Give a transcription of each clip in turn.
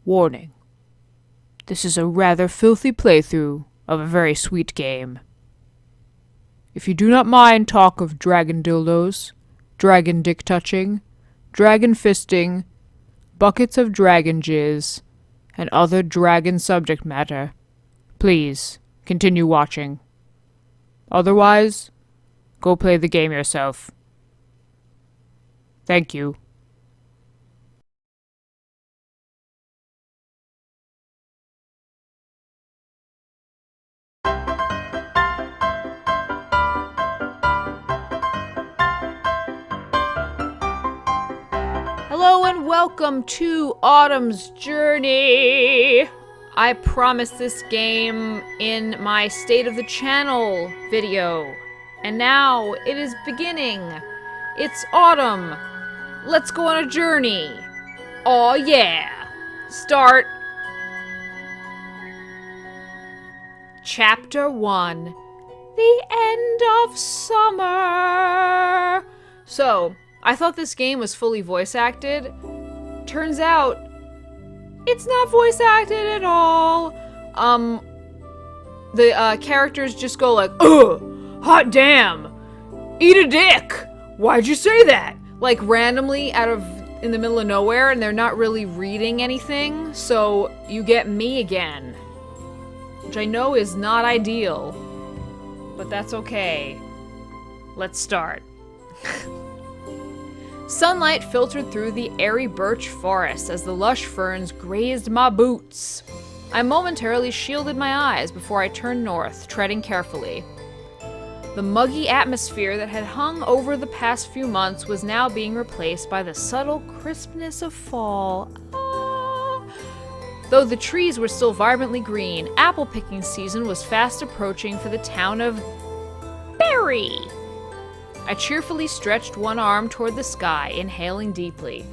Warning. This is a rather filthy playthrough of a very sweet game. If you do not mind talk of dragon dildos, dragon dick touching, dragon fisting, buckets of dragon jizz, and other dragon subject matter, please continue watching. Otherwise, go play the game yourself. Thank you. Hello and welcome to Autumn's Journey! I promised this game in my State of the Channel video, and now it is beginning. It's autumn. Let's go on a journey. Aw yeah! Start. Chapter 1. The End of Summer! So, I thought this game was fully voice acted. Turns out, it's not voice acted at all. The characters just go like, ugh, hot damn, eat a dick. Why'd you say that? Like randomly in the middle of nowhere, and they're not really reading anything. So you get me again, which I know is not ideal, but that's okay. Let's start. Sunlight filtered through the airy birch forest as the lush ferns grazed my boots. I momentarily shielded my eyes before I turned north, treading carefully. The muggy atmosphere that had hung over the past few months was now being replaced by the subtle crispness of fall. Though the trees were still vibrantly green, apple picking season was fast approaching for the town of Berry. I cheerfully stretched one arm toward the sky, inhaling deeply.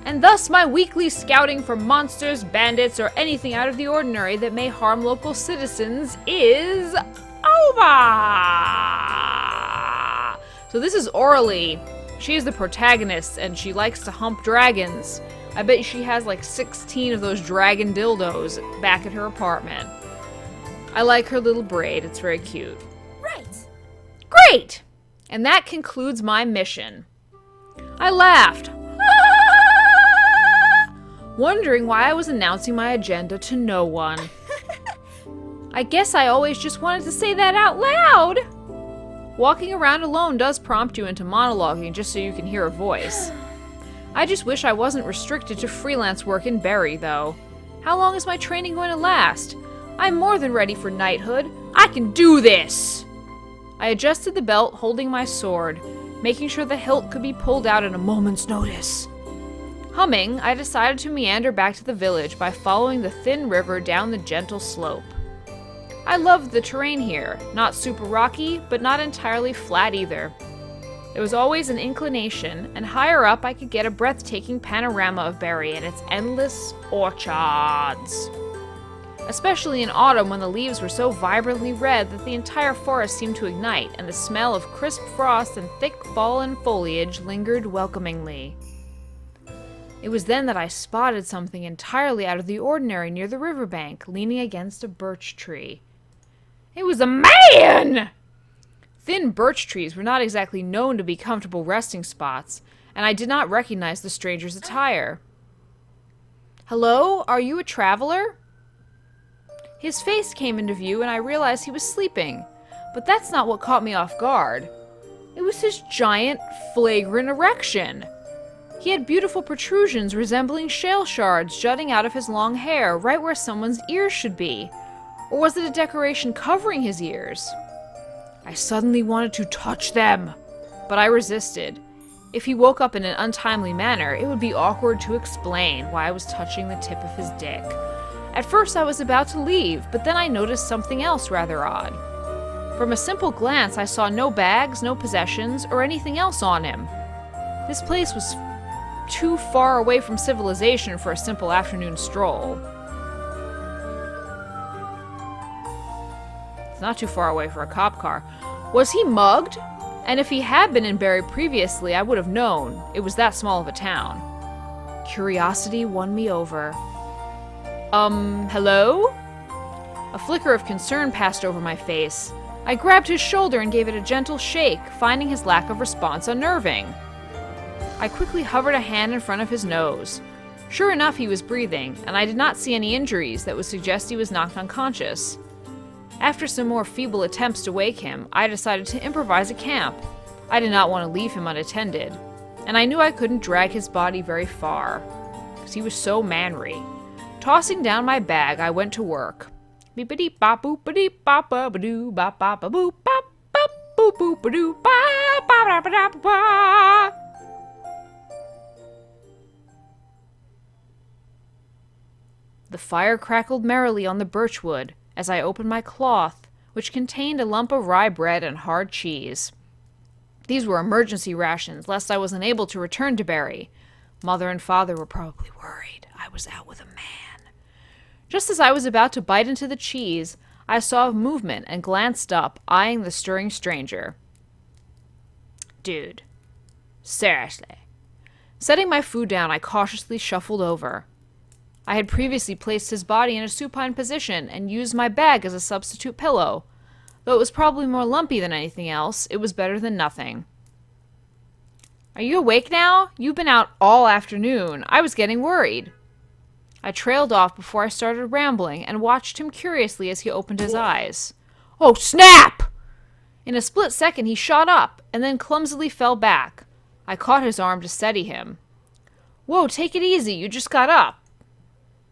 And thus my weekly scouting for monsters, bandits, or anything out of the ordinary that may harm local citizens is over! So this is Auralee. She is the protagonist, and she likes to hump dragons. I bet she has like 16 of those dragon dildos back at her apartment. I like her little braid, it's very cute. Right! Great! And that concludes my mission. I laughed, wondering why I was announcing my agenda to no one. I guess I always just wanted to say that out loud. Walking around alone does prompt you into monologuing just so you can hear a voice. I just wish I wasn't restricted to freelance work in Berry, though. How long is my training going to last? I'm more than ready for knighthood. I can do this! I adjusted the belt, holding my sword, making sure the hilt could be pulled out at a moment's notice. Humming, I decided to meander back to the village by following the thin river down the gentle slope. I loved the terrain here, not super rocky, but not entirely flat either. There was always an inclination, and higher up I could get a breathtaking panorama of Berry and its endless orchards. Especially in autumn when the leaves were so vibrantly red that the entire forest seemed to ignite, and the smell of crisp frost and thick fallen foliage lingered welcomingly. It was then that I spotted something entirely out of the ordinary near the riverbank, leaning against a birch tree. It was a man! Thin birch trees were not exactly known to be comfortable resting spots, and I did not recognize the stranger's attire. Hello, are you a traveler? His face came into view and I realized he was sleeping, but that's not what caught me off guard. It was his giant, flagrant erection. He had beautiful protrusions resembling shale shards jutting out of his long hair, right where someone's ears should be. Or was it a decoration covering his ears? I suddenly wanted to touch them, but I resisted. If he woke up in an untimely manner, it would be awkward to explain why I was touching the tip of his dick. At first I was about to leave, but then I noticed something else rather odd. From a simple glance, I saw no bags, no possessions, or anything else on him. This place was too far away from civilization for a simple afternoon stroll. It's not too far away for a cop car. Was he mugged? And if he had been in Barry previously, I would have known. It was that small of a town. Curiosity won me over. Hello? A flicker of concern passed over my face. I grabbed his shoulder and gave it a gentle shake, finding his lack of response unnerving. I quickly hovered a hand in front of his nose. Sure enough, he was breathing, and I did not see any injuries that would suggest he was knocked unconscious. After some more feeble attempts to wake him, I decided to improvise a camp. I did not want to leave him unattended, and I knew I couldn't drag his body very far, because he was so manry. Tossing down my bag, I went to work. Beep-a-deep bop boop-a-deep bop ba-ba-doo bop bop a boop bop bop boop boop-a-doo ba ba ba da ba. The fire crackled merrily on the birchwood as I opened my cloth, which contained a lump of rye bread and hard cheese. These were emergency rations, lest I was unable to return to Barry. Mother and father were probably worried I was out with a man. Just as I was about to bite into the cheese, I saw a movement and glanced up, eyeing the stirring stranger. Dude. Seriously. Setting my food down, I cautiously shuffled over. I had previously placed his body in a supine position and used my bag as a substitute pillow. Though it was probably more lumpy than anything else, it was better than nothing. Are you awake now? You've been out all afternoon. I was getting worried. I trailed off before I started rambling and watched him curiously as he opened his eyes. Oh, snap! In a split second, he shot up and then clumsily fell back. I caught his arm to steady him. Whoa, take it easy. You just got up.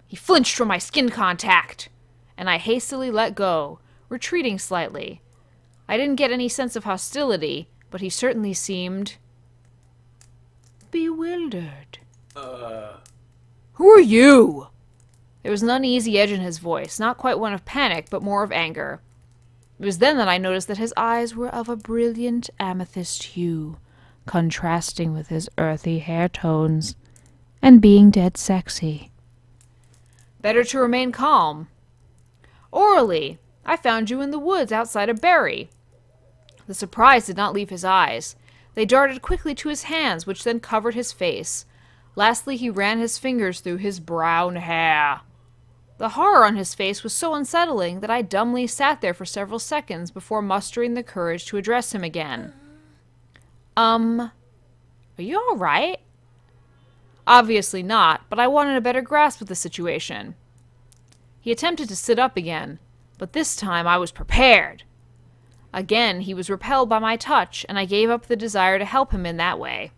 He flinched from my skin contact, and I hastily let go, retreating slightly. I didn't get any sense of hostility, but he certainly seemed bewildered. Who are you? There was an uneasy edge in his voice, not quite one of panic, but more of anger. It was then that I noticed that his eyes were of a brilliant amethyst hue, contrasting with his earthy hair tones, and being dead sexy. Better to remain calm. Auralee, I found you in the woods outside of Barry. The surprise did not leave his eyes. They darted quickly to his hands, which then covered his face. Lastly, he ran his fingers through his brown hair. The horror on his face was so unsettling that I dumbly sat there for several seconds before mustering the courage to address him again. Are you all right? Obviously not, but I wanted a better grasp of the situation. He attempted to sit up again, but this time I was prepared. Again, he was repelled by my touch, and I gave up the desire to help him in that way.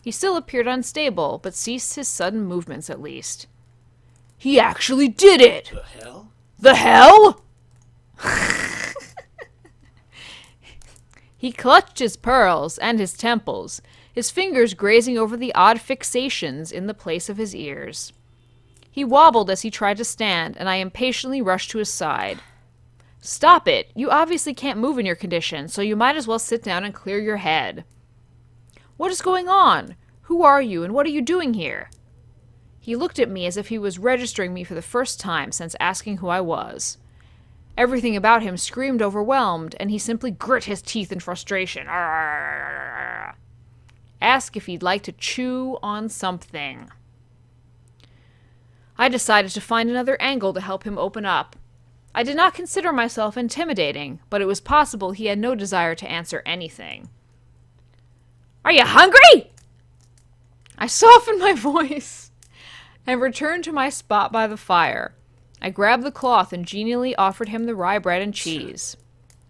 He still appeared unstable, but ceased his sudden movements at least. He actually did it! The hell? The hell? He clutched his pearls and his temples, his fingers grazing over the odd fixations in the place of his ears. He wobbled as he tried to stand, and I impatiently rushed to his side. Stop it! You obviously can't move in your condition, so you might as well sit down and clear your head. What is going on? Who are you, and what are you doing here? He looked at me as if he was registering me for the first time since asking who I was. Everything about him screamed overwhelmed, and he simply grit his teeth in frustration. Ask if he'd like to chew on something. I decided to find another angle to help him open up. I did not consider myself intimidating, but it was possible he had no desire to answer anything. Are you hungry? I softened my voice and returned to my spot by the fire. I grabbed the cloth and genially offered him the rye bread and cheese.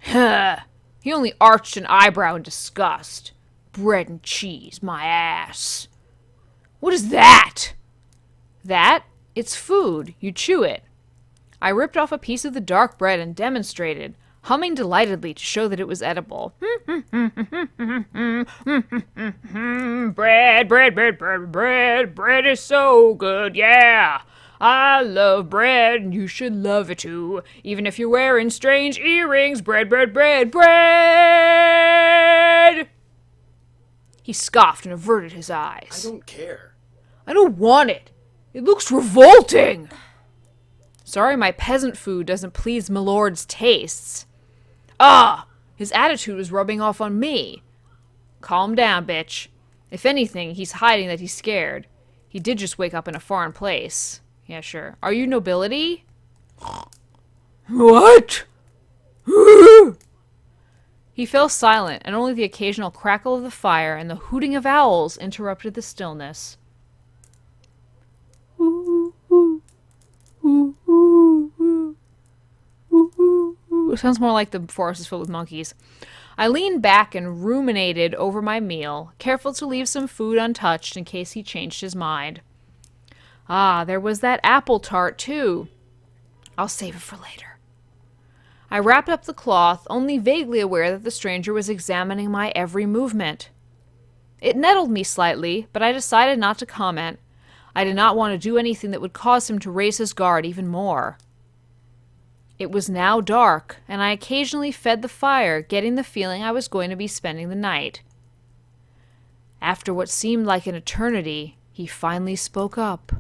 He only arched an eyebrow in disgust. Bread and cheese, my ass. What is that? That? It's food. You chew it. I ripped off a piece of the dark bread and demonstrated, humming delightedly to show that it was edible. Bread, bread, bread, bread, bread, bread is so good, yeah. I love bread, and you should love it too. Even if you're wearing strange earrings, bread, bread, bread, bread! He scoffed and averted his eyes. I don't care. I don't want it. It looks revolting. Sorry my peasant food doesn't please my lord's tastes. Ah, His attitude was rubbing off on me. Calm down, bitch. If anything, he's hiding that he's scared. He did just wake up in a foreign place. Yeah, sure. Are you nobility? What? He fell silent, and only the occasional crackle of the fire and the hooting of owls interrupted the stillness. It sounds more like the forest is filled with monkeys. I leaned back and ruminated over my meal, careful to leave some food untouched in case he changed his mind. Ah, there was that apple tart, too. I'll save it for later. I wrapped up the cloth, only vaguely aware that the stranger was examining my every movement. It nettled me slightly, but I decided not to comment. I did not want to do anything that would cause him to raise his guard even more. It was now dark, and I occasionally fed the fire, getting the feeling I was going to be spending the night. After what seemed like an eternity, he finally spoke up.